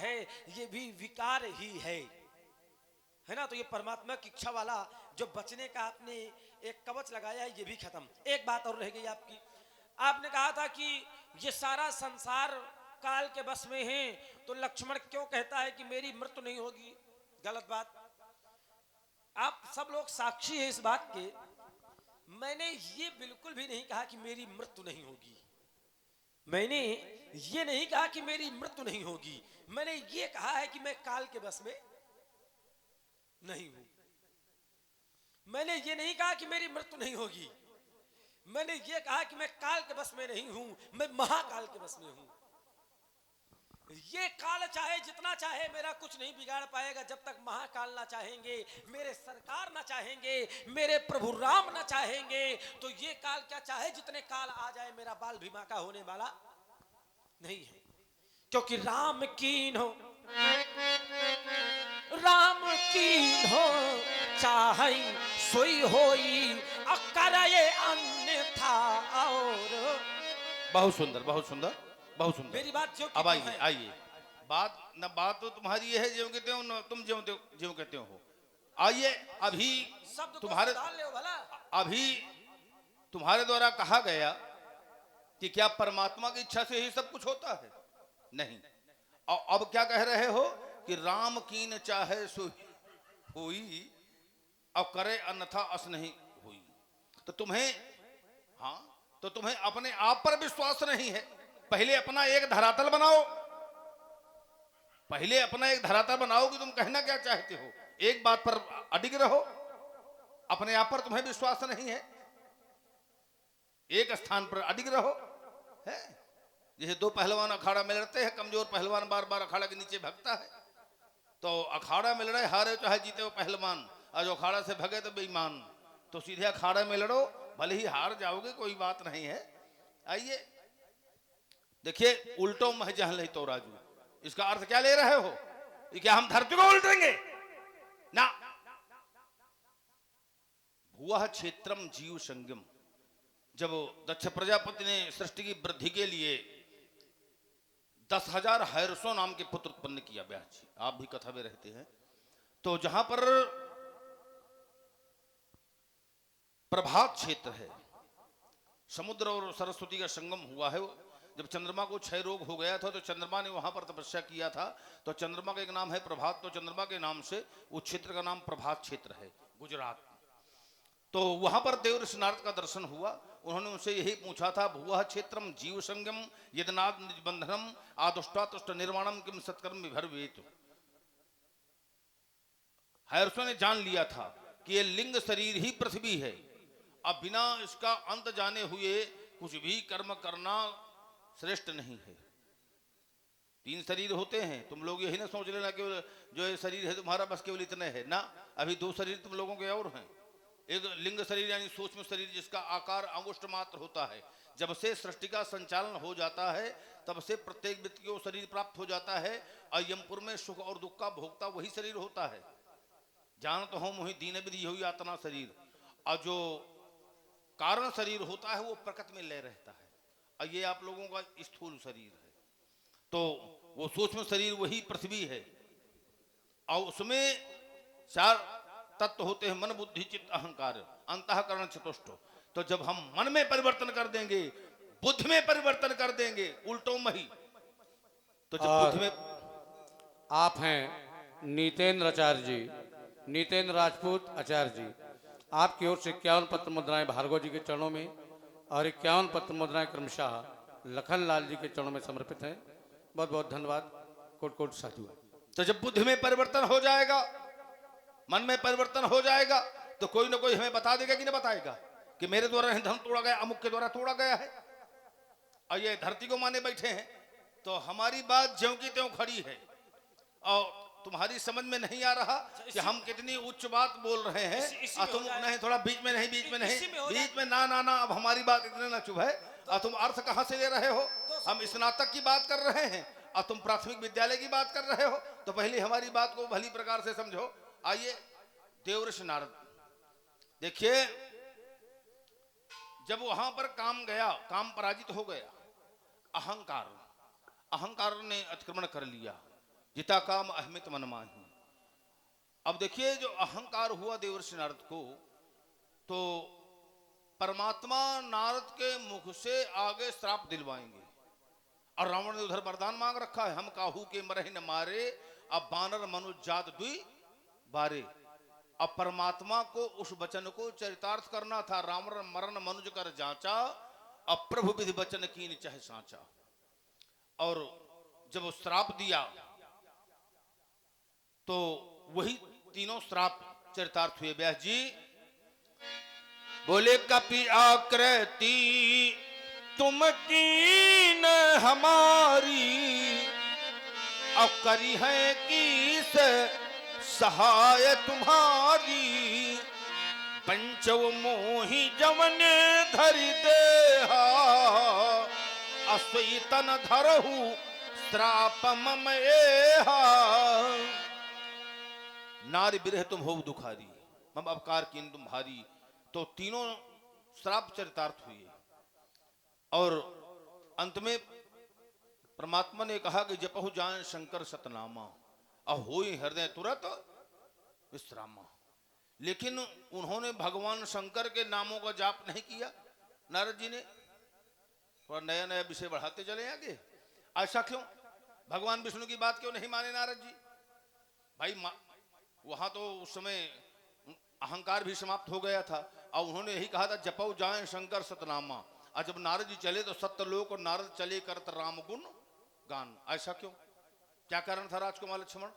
है ये भी विकार ही है ना। तो ये परमात्मा की इच्छा वाला जो बचने का आपने एक कवच लगाया है, ये भी खत्म। एक बात और रह गई आपकी, आपने कहा था कि ये सारा संसार काल के बस में है, तो लक्ष्मण क्यों कहता है कि मेरी मृत्यु नहीं होगी? गलत बात। आप सब लोग साक्षी हैं इस बात के। मैंने ये बिल्कुल भी नहीं कहा कि मेरी मृत्यु नहीं होगी। मैंने ये नहीं कहा कि मेरी मृत्यु नहीं होगी। मैंने ये कहा है कि मैं काल के बस में नहीं हूं। मैंने ये नहीं कहा कि मेरी मृत्यु नहीं होगी। मैंने ये कहा कि मैं काल के बस में नहीं हूं, मैं महाकाल के बस में हूं। ये काल चाहे जितना चाहे मेरा कुछ नहीं बिगाड़ पाएगा जब तक महाकाल ना चाहेंगे, मेरे सरकार ना चाहेंगे, मेरे प्रभु राम ना चाहेंगे। तो ये काल क्या चाहे जितने काल आ जाए, मेरा बाल भीमा का होने वाला नहीं है। क्योंकि राम कीन हो, राम कीन हो चाहे सोई होई अकरये अन्यथा। और बहुत सुंदर, बहुत सुंदर, बहुत सुंदर। मेरी बात जो अब आइए आइए, बात न बात तो तुम्हारी ये है ज्यों कहते हो न तुम ज्यों कहते हो। आइए, अभी शब्द तुम्हारे डाल ले भला। अभी तुम्हारे द्वारा कहा गया कि क्या परमात्मा की इच्छा से ही सब कुछ होता है? नहीं। और अब क्या कह रहे हो कि राम कीन चाहे सो हुई और करे अन्यथा अस नहीं हुई। तो तुम्हें, हाँ, तो तुम्हें अपने आप पर विश्वास नहीं है। पहले अपना एक धरातल बनाओ, पहले अपना एक धरातल बनाओ कि तुम कहना क्या चाहते हो। एक बात पर अडिग रहो, अपने आप पर तुम्हें विश्वास नहीं है, एक स्थान पर अडिग रहो। है जैसे दो पहलवान अखाड़ा में लड़ते हैं, कमजोर पहलवान बार बार अखाड़ा के नीचे भगता है। तो अखाड़ा में लड़े, हारे चाहे जीते वो पहलवान, और जो अखाड़ा से भगे तो बेईमान। तो सीधे अखाड़ा में लड़ो, भले ही हार जाओगे कोई बात नहीं है। आइए देखिए, उल्टो मह जहल तो राजू, इसका अर्थ क्या ले रहे हो? ये क्या हम धरती को उल्टेंगे? ना। भुवः क्षेत्रम जीव संगम, जब दक्ष प्रजापति ने सृष्टि की वृद्धि के लिए 10,000 हैरसों नाम के पुत्र उत्पन्न किया, ब्याह जी आप भी कथा में रहते हैं, तो जहां पर प्रभात क्षेत्र है, समुद्र और सरस्वती का संगम हुआ है। जब चंद्रमा को क्षय रोग हो गया था तो चंद्रमा ने वहां पर तपस्या किया था। तो चंद्रमा का एक नाम है प्रभात, तो चंद्रमा के नाम से उस क्षेत्र का नाम प्रभात क्षेत्र है, गुजरात। तो वहां पर देव ऋषि नारद का दर्शन हुआ। उन्होंने उनसे यही पूछा था, भुवः क्षेत्रम जीव संगम यदनाद निबंधनम आदुष्टा तुष्ट निर्माणम किम सत्कर्म विभर्वेत। हैरसों ने जान लिया था कि ये लिंग शरीर ही पृथ्वी है, अब बिना इसका अंत जाने हुए कुछ भी कर्म करना श्रेष्ठ नहीं है। 3 शरीर होते हैं, तुम लोग यही ना सोच लेना कि जो ये शरीर है तुम्हारा बस केवल इतने है ना। अभी 2 शरीर तुम लोगों के और हैं। एक लिंग शरीर यानी सूक्ष्म शरीर जिसका आकार अंगुष्ठ मात्र होता है। जब से सृष्टि का संचालन हो जाता है तब से प्रत्येक व्यक्ति को शरीर प्राप्त हो जाता है, और यमपुर में सुख और दुख का भोगता वही शरीर होता है। जानत हो मोहि दीन विधि हो यातना शरीर, और जो कारण शरीर होता है वो प्रकृति में लय रहता है, और ये आप लोगों का स्थूल शरीर है। तो वो सूक्ष्म शरीर वही पृथ्वी है, और उसमें 4 तत्व होते हैं, मन बुद्धि चित्त अहंकार, अंतःकरण चतुष्ट। तो जब हम मन में परिवर्तन कर देंगे, बुद्धि में परिवर्तन कर देंगे, उल्टो मही, तो जब बुद्धि में। आप हैं नीतेंद्र आचार्य जी, नीतेंद्र राजपूत आचार्य जी, आपकी ओर से 51 पत्र मुद्राएं भार्गव जी के चरणों में और 51 पत्र मुद्राएं क्रमशः लखन लाल जी के चरणों में समर्पित हैं। बहुत बहुत धन्यवाद, कोट कोट साधु। तो जब बुद्धि में परिवर्तन हो जाएगा, मन में परिवर्तन हो जाएगा, तो कोई ना कोई हमें बता देगा कि नहीं बताएगा कि मेरे द्वारा धन तोड़ा गया, अमुक के द्वारा तोड़ा गया है, और ये धरती को माने बैठे हैं। तो हमारी बात ज्यों की त्यों खड़ी है, और तुम्हारी समझ में नहीं आ रहा कि हम कितनी उच्च बात बोल रहे हैं। और तुम नहीं, थोड़ा बीच में नहीं, बीच में नहीं, बीच में ना ना ना, अब हमारी बात इतने ना चुभ है। और तुम अर्थ कहां से ले रहे हो? हम स्नातक की बात कर रहे हैं और तुम प्राथमिक विद्यालय की बात कर रहे हो। तो पहले हमारी बात को भली प्रकार से समझो। आइए, देव ऋषि नारद, देखिए जब वहां पर काम गया, काम पराजित हो गया, अहंकार ने अतिक्रमण कर लिया। जिता काम अहमित मन माही। अब देखिए जो अहंकार हुआ देवर्षि नारद को, तो परमात्मा नारद के मुख से आगे श्राप दिलवाएंगे। और रावण ने उधर वरदान मांग रखा है, हम काहू के मरहि न मारे, अब बानर मनुष्य जात दुई बारे। अब परमात्मा को उस वचन को चरितार्थ करना था। रावण मरण मनुज कर जांचा, अब प्रभु विधि वचन कीन चाहे सांचा। और जब वो श्राप दिया तो वही तीनों श्राप चरितार्थ हुए। व्यास जी बोले कपि आकृति तुम कीन हमारी, अब करी है किस सहाय तुम्हारी। पंचव मोहि जवन धरि देहा, असुई तन धरहु श्राप मम एहा। नारी बिरह तुम हो दुखारी, मम अवकार कीन तुम भारी। तो तीनों श्राप चरितार्थ हुए। और अंत में परमात्मा ने कहा कि जपहु जान शंकर सतनामा, अहोई हृदय तुरत विश्रामा। लेकिन उन्होंने भगवान शंकर के नामों का जाप नहीं किया नारद जी ने। और नया नया विषय बढ़ाते चले आगे। ऐसा क्यों? भगवान विष्णु की बात क्यों नहीं माने नारद जी? भाई वहां तो उस समय अहंकार भी समाप्त हो गया था। और उन्होंने यही कहा था जपौ जाए शंकर सतनामा। और जब नारद जी चले तो सत्यलोक और नारद चले करत राम गुण गान। ऐसा क्यों? क्या कारण था राजकुमार लक्ष्मण?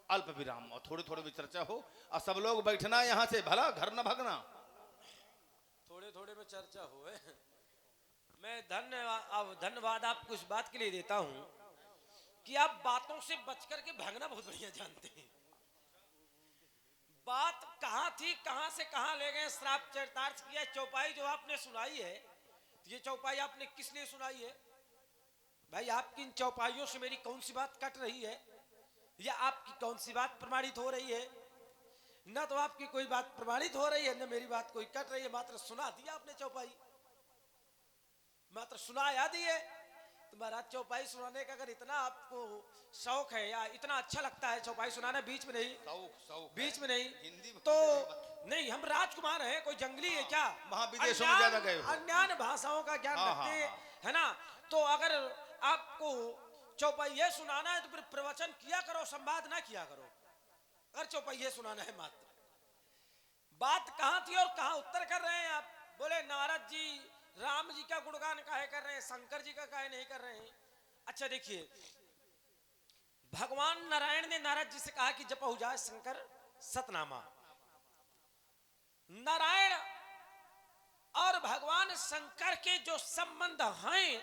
अल्प विराम और थोड़े थोड़े चर्चा हो और सब लोग बैठना यहां से, भला घर न भगना। थोड़े थोड़े में चर्चा हो। मैं धन्यवाद आपको इस बात के लिए देता हूं कि आप बातों से बच करके भागना बहुत बढ़िया जानते हैं। बात कहां थी, कहां से कहां ले गए, श्राप चरितार्थ किया। चौपाई जो आपने सुनाई है, ये चौपाई आपने किस लिए सुनाई है भाई? आपकी इन चौपाइयों से मेरी कौन सी बात कट रही है, या आपकी कौन सी बात प्रमाणित हो रही है? न तो आपकी कोई बात प्रमाणित हो रही है, न मेरी बात कोई कट रही है। मात्र सुना दिया आपने चौपाई, मात्र सुनाया दिए। तो महाराज चौपाई सुनाने का अगर इतना आपको शौक है या इतना अच्छा लगता है चौपाई सुनाना, बीच में नहीं, बीच में नहीं, हिंदी तो नहीं, हम राजकुमार हैं, कोई जंगली है क्या? वहां विदेशों में ज्यादा गए हो। अन्य भाषाओं का ज्ञान रखते हैं, है ना? तो अगर आपको चौपाई सुनाना है तो फिर प्रवचन किया करो, संवाद ना किया करो। अगर चौपाई सुनाना है मात्र। बात कहां थी और कहां उत्तर कर रहे हैं आप? बोले नारद जी राम जी का गुणगान काहे कर रहे हैं, शंकर जी का काहे नहीं कर रहे हैं? अच्छा देखिए, भगवान नारायण ने नारद जी से कहा कि जपहु जाए शंकर सतनामा। नारायण और भगवान शंकर के जो संबंध हैं,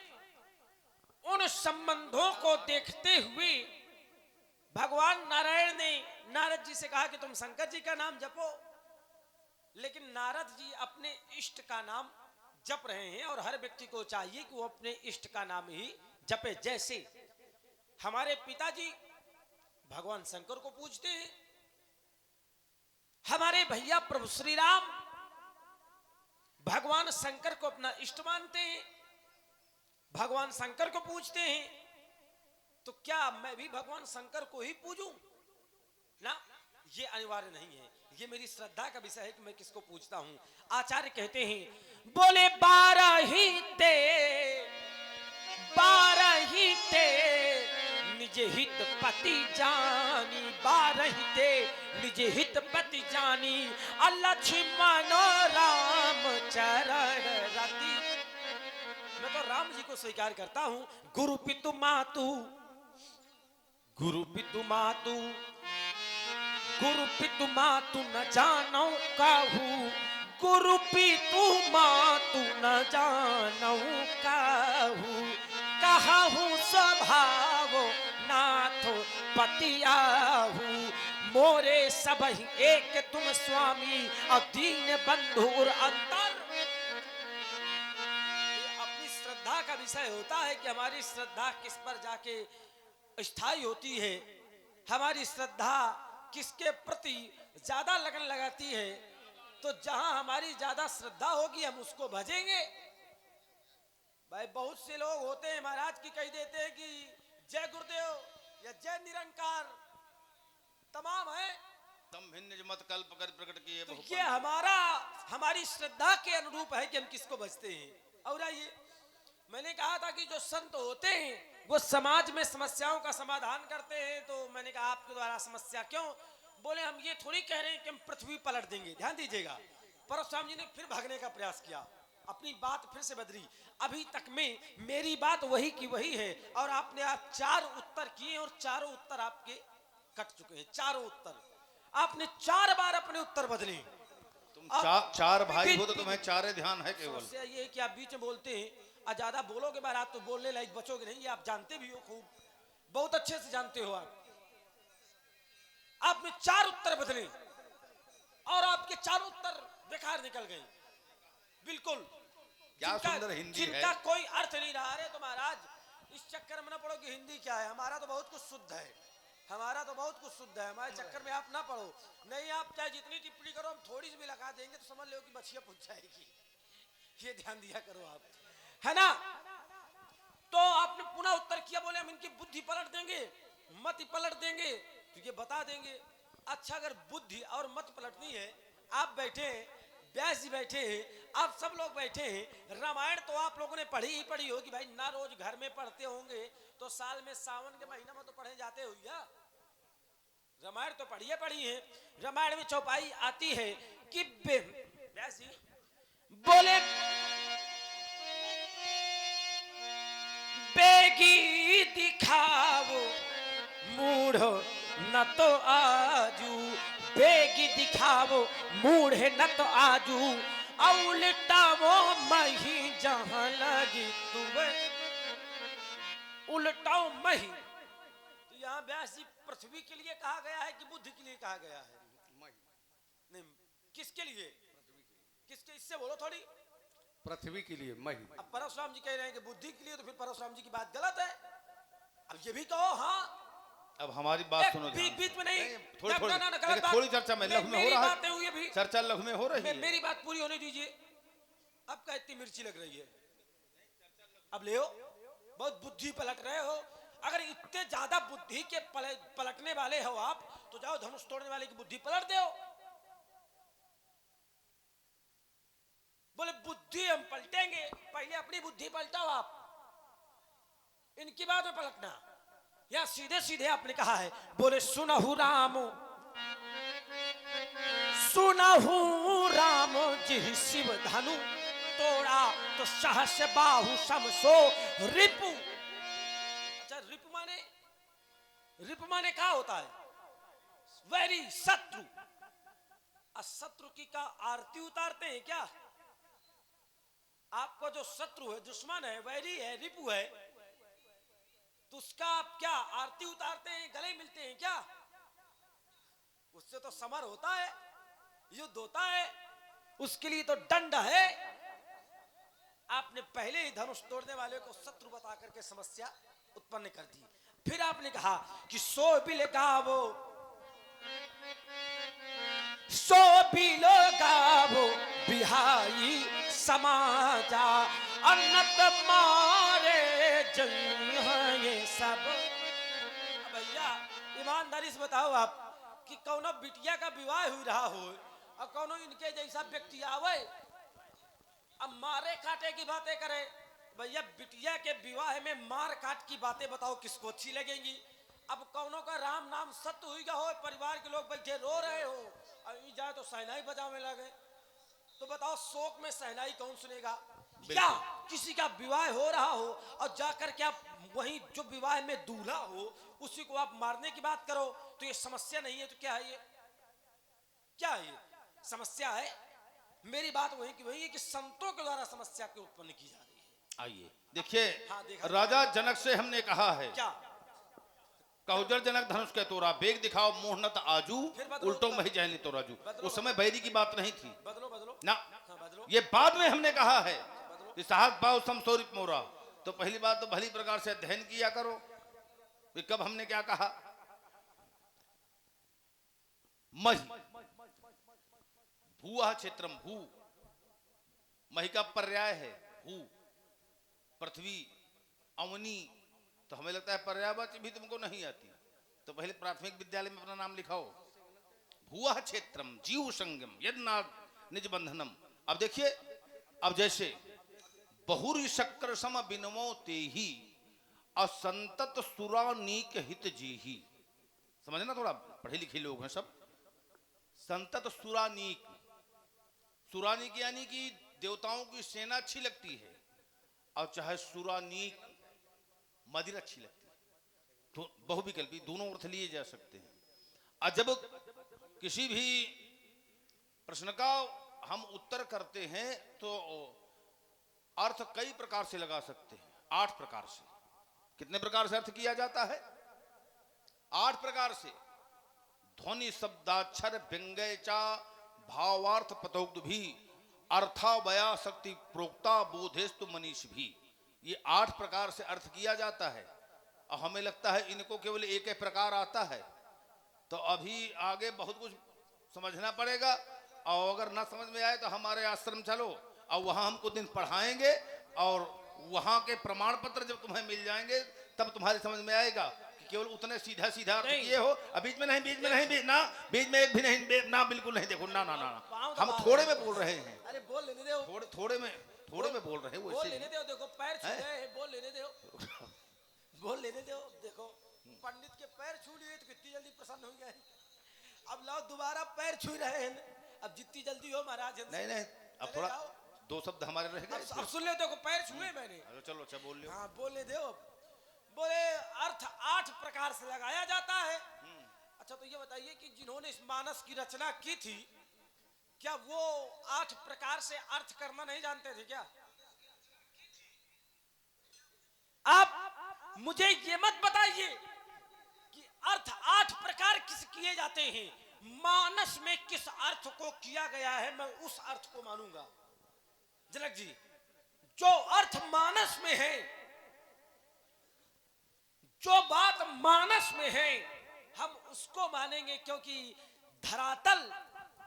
उन संबंधों को देखते हुए भगवान नारायण ने नारद जी से कहा कि तुम शंकर जी का नाम जपो। लेकिन नारद जी अपने इष्ट का नाम जप रहे हैं, और हर व्यक्ति को चाहिए कि वो अपने इष्ट का नाम ही जपे। जैसे हमारे पिताजी भगवान शंकर को पूजते हैं, हमारे भैया प्रभु श्री राम भगवान शंकर को अपना इष्ट मानते हैं, भगवान शंकर को पूजते हैं। तो क्या मैं भी भगवान शंकर को ही पूजूं ना? ये अनिवार्य नहीं है, ये मेरी श्रद्धा का विषय है कि मैं किसको पूजता हूं। आचार्य कहते हैं, बोले 12 ही ते निज हित पति जानी, 12 ते निज हित पति जानी, लक्ष्मण राम चरण रति। मैं तो राम जी को स्वीकार करता हूं। गुरु पितु मातु, गुरु पितु मातु, गुरु पितु मातु न जानो काहू, गुरु पितु मातु न जानो काहू, कहूँ स्वभाव नाथ पतियाहू, मोरे सब एक तुम स्वामी, दीन बंधु और अंतर। अपनी श्रद्धा का विषय होता है कि हमारी श्रद्धा किस पर जाके स्थायी होती है, हमारी श्रद्धा किसके प्रति ज्यादा लगन लगाती है। तो जहां हमारी ज्यादा श्रद्धा होगी हम उसको भजेंगे। भाई बहुत से लोग होते हैं महाराज की कह देते हैं कि जय गुरुदेव, या जय निरंकार तमाम है। तम भिन्न मत कल्प कर प्रकट किए तो बहु ये हमारी श्रद्धा के अनुरूप है कि हम किसको बचते हैं। और आइए, मैंने कहा था कि जो संत होते हैं वो समाज में समस्याओं का समाधान करते हैं। तो मैंने कहा आपके द्वारा समस्या क्यों? बोले हम ये थोड़ी कह रहे हैं कि हम पृथ्वी पलट देंगे। ध्यान दीजिएगा, परशुराम जी ने फिर भागने का प्रयास किया, अपनी बात फिर से बदली। अभी तक में मेरी बात वही की वही है और आपने आप 4 उत्तर किए और चारों उत्तर आपके कट चुके हैं। चारों उत्तर आपने 4 बार अपने उत्तर बदले। तुम चार भाई हो तो तुम्हें चारे ध्यान है केवल। समस्या ये है कि आप बीच में बोलते हैं और ज्यादा बोलोगे बार आप तो बोलने लायक बचोगे नहीं। ये आप जानते भी हो, खूब बहुत अच्छे से जानते हो। आपने 4 उत्तर बदले और आपके 4 उत्तर बेकार निकल गए बिल्कुल। क्या सुंदर हिंदी है, जिनका कोई अर्थ नहीं रहा। अरे तो महाराज इस चक्कर में ना पड़ो कि हिंदी क्या है। हमारा तो बहुत कुछ शुद्ध है, हमारा तो बहुत कुछ शुद्ध है। हमारे चक्कर में आप ना पड़ो। नहीं, आप चाहे जितनी टिप्पणी करो, हम थोड़ी सी भी लगा देंगे तो समझ लो कि बछिया पूछ जाएगी। ये ध्यान दिया करो आप, है ना। तो आपने पुनः उत्तर किया, बोले हम इनकी बुद्धि पलट देंगे, मत पलट देंगे, तो ये बता देंगे। अच्छा, अगर बुद्धि और मत पलटनी है, आप बैठे हैं, व्यास जी बैठे हैं, आप सब लोग बैठे हैं। रामायण तो आप लोगों ने पढ़ी ही पढ़ी होगी भाई, ना रोज घर में पढ़ते होंगे तो साल में सावन के महीना में तो पढ़े जाते हो। रामायण तो पढ़िए पढ़ी है। रामायण में चौपाई आती है कि व्यास जी बोले बेगी दिखाओ मूढ़ न तो आजू, बेगी दिखाओ मूढ़ न तो आजू, उल्टाओ मही जहां लगी तुम्हें, उल्टाओ मही। तो यहाँ व्यास जी पृथ्वी के लिए कहा गया है कि बुद्धि के लिए कहा गया है? नहीं, किसके लिए? किसके? इससे बोलो थोड़ी। पृथ्वी के लिए मही। अब परशुराम जी कह रहे हैं कि बुद्धि के लिए, तो फिर परशुराम जी की बात गलत है। अब ये भी कहो। हाँ, अब हमारी बात सुनो ध्यान बीच में नहीं, थोड़ी चर्चा में लघु में हो रहा है, चर्चा लघु में हो रही है। मेरी बात पूरी होने दीजिए। अब क्या इतनी मिर्ची लग रही है? अब ले हो, बहुत बुद्धि पलट रहे हो। अगर इतने ज्यादा बुद्धि के पलटने वाले हो आप, तो जाओ धनुष तोड़ने वाले की बुद्धि पलट दो। बोले बुद्धि हम पलटेंगे, पहले अपनी बुद्धि पलटाओ आप, इनकी बात में पलटना। या सीधे सीधे आपने कहा है। बोले सुनहु राम, सुनहु राम जी शिव धनु तोड़ा, तो सहस बाहु समसो रिपु। अच्छा, रिपु माने क्या होता है? वैरी, शत्रु। शत्रु की का आरती उतारते हैं क्या? आपको जो शत्रु है, दुश्मन है, वैरी है, रिपु है, तो उसका आप क्या आरती उतारते हैं, गले मिलते हैं क्या? उससे तो समर होता है, युद्ध होता है, उसके लिए तो दंड है। आपने पहले ही धनुष तोड़ने वाले को शत्रु बता करके समस्या उत्पन्न कर दी। फिर आपने कहा कि सो बिल गावो, सो बिल गावो बिहाई समाजा, अन्नत मारे ये सब। भैया ईमानदारी से बताओ आप कि कौनो बिटिया का विवाह हुई रहा हो और कौनो इनके जैसा व्यक्ति आवे अब मारे काटे की बातें करे। भैया बिटिया के विवाह में मार काट की बातें बताओ किसको अच्छी लगेंगी? अब कौनों का राम नाम सत्य हुई हो, परिवार के लोग बैठे रो रहे हो और जाए तो सहनाई बजाने लगे, तो बताओ शोक में सहनाई कौन सुनेगा? क्या किसी का विवाह हो रहा हो और जाकर के आप वहीं जो विवाह में दूल्हा हो उसी को आप मारने की बात करो, तो ये समस्या नहीं है तो क्या है? ये क्या है? ये समस्या है। मेरी बात वही की वही है कि संतों के द्वारा समस्या के उत्पन्न की जा रही है। आइए देखिए, हाँ, राजा जनक से हमने कहा है क्या? कहुजर जनक धनुष के तोरा, बेग दिखाओ मोहनत आजू, उल्टो मही जहनी तो राजू। उस समय बैरी की बात नहीं थी। बदलो बदलो ना, हाँ, बदलो। ये बाद में हमने कहा है कि साहस पाओ समसोरित मोरा। तो पहली बात तो भली प्रकार से अध्ययन किया करो कि कब हमने क्या कहा। मही भूआ क्षेत्रम, भू मही का पर्याय है भू, पृथ्वी, अवनी। तो हमें लगता है पर्यायवाची भी तुमको नहीं आती। तो पहले प्राथमिक विद्यालय में अपना नाम लिखाओ। भुआ क्षेत्रम जीव संगम यदनाथ निज बंधनम। अब देखिए, अब जैसे बहुरी शक्कर सम बिनमो तेहि असंतत सुरानीक हित जेहि। समझना, थोड़ा पढ़े लिखे लोग हैं सब। संतत सुरानीक, सुरानीक यानी कि देवताओं की सेना अच्छी लगती है, और चाहे सुरानीक मदिरा अच्छी लगती है, तो बहुविकल्पी दोनों अर्थ लिए जा सकते हैं। और जब किसी भी प्रश्न का हम उत्तर करते हैं तो अर्थ कई प्रकार से लगा सकते हैं, 8 प्रकार से। कितने प्रकार से अर्थ किया जाता है? 8 प्रकार से। ध्वनि शब्दाक्षर व्यंग्य चा भावार्थ पतोक्त भी अर्थावया शक्ति प्रोक्ता बोधेस्तु मनीष भी। ये 8 प्रकार से अर्थ किया जाता है, और हमें लगता है इनको केवल एक ही प्रकार आता है। तो अभी आगे बहुत कुछ समझना पड़ेगा, और अगर ना समझ में आए तो हमारे आश्रम चलो, और वहां हम कुछ दिन पढ़ाएंगे, और वहां के प्रमाण पत्र जब तुम्हें मिल जाएंगे तब तुम्हारी समझ में आएगा कि केवल उतने सीधा सीधा अर्थ किए हो। अब बीच में नहीं, बीच में नहीं, बीच में एक भी नहीं, ना बिल्कुल नहीं। देखो ना ना ना, हम थोड़े में बोल रहे हैं। अरे बोल लेने दो, थोड़े में बोल रहे हैं। बोल लेने दो। देखो पैर छू गए, बोल लेने दो, बोल लेने दो। देखो पंडित के पैर छू लिए तो कितनी जल्दी प्रसन्न हो गए। अब लाओ दोबारा पैर छू रहे हैं, अब जितनी जल्दी हो महाराज। नहीं, अब थोड़ा 2 शब्द हमारे रह गए। अब सुन ले, देखो पैर छुए मैंने। चलो अच्छा बोल लो। हाँ बोलने दो। बोले अर्थ 8 प्रकार से लगाया जाता है। अच्छा तो ये बताइए कि जिन्होंने इस मानस की रचना की थी, क्या वो 8 प्रकार से अर्थ करना नहीं जानते थे क्या? आप मुझे ये मत बताइए कि अर्थ 8 प्रकार किस किए जाते हैं। मानस में किस अर्थ को किया गया है, मैं उस अर्थ को मानूंगा। जनक जी, जो अर्थ मानस में है, जो बात मानस में है, हम उसको मानेंगे, क्योंकि धरातल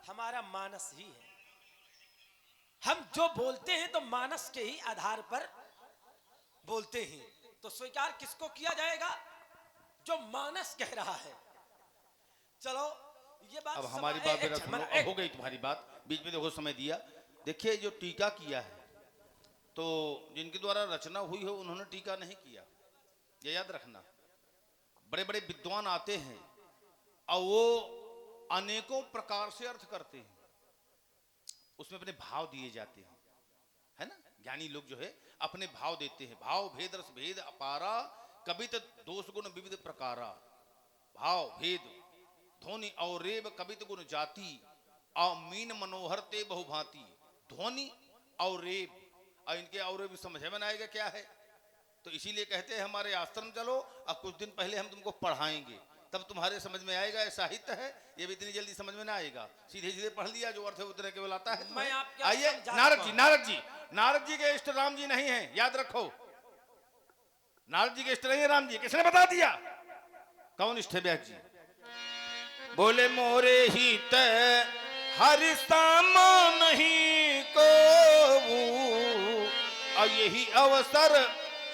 हमारा मानस ही है। हम जो बोलते हैं तो मानस के ही आधार पर बोलते हैं। तो स्वीकार किसको किया जाएगा? जो मानस कह रहा है। चलो ये बात अब हमारी बात मेरा सुनो। अब हो गई तुम्हारी बात, बीच में देखो समय दिया। देखिए जो टीका किया है, तो जिनके द्वारा रचना हुई हो उन्होंने टीका नहीं किया, ये याद रखना। बड़े बड़े विद्वान आते हैं और वो अनेकों प्रकार से अर्थ करते हैं, उसमें अपने भाव दिए जाते हैं, है ना। ज्ञानी लोग जो है अपने भाव देते हैं। भाव भेद रस भेद अपारा कवित दोष गुण विविध प्रकारा। भाव भेद ध्वनि और रेब कवित गुण जाति और मीन मनोहर ते बहुभांति। ध्वनि और रेब, और इनके और रेब समझ में आएगा क्या है। तो इसीलिए कहते हैं हमारे आश्रम चलो, अब कुछ दिन पहले हम तुमको पढ़ाएंगे, तब तुम्हारे समझ में आएगा। ये साहित्य है, ये भी इतनी जल्दी समझ में ना आएगा। सीधे सीधे पढ़ लिया, जो अर्थ है उतने केवल आता है। मैं आपके आइए नारद जी के इष्ट राम जी नहीं है, याद रखो। नारद जी के इष्ट नहीं है राम जी। किसने बता दिया? कौन इष्ट है? व्यास जी बोले मोरे ही तय हरि सामा नहीं को, और यही अवसर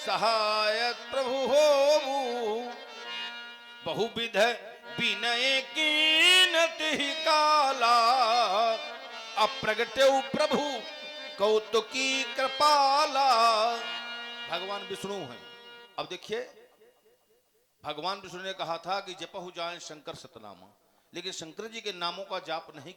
सहायक प्रभु हो। बहुविध विनय कीनति काला, अप्रगट्यौ प्रभु कौतुकी कृपाला। भगवान विष्णु हैं। अब देखिए, भगवान विष्णु ने कहा था कि जपहु जाए शंकर सतनामा, लेकिन शंकर जी के नामों का जाप नहीं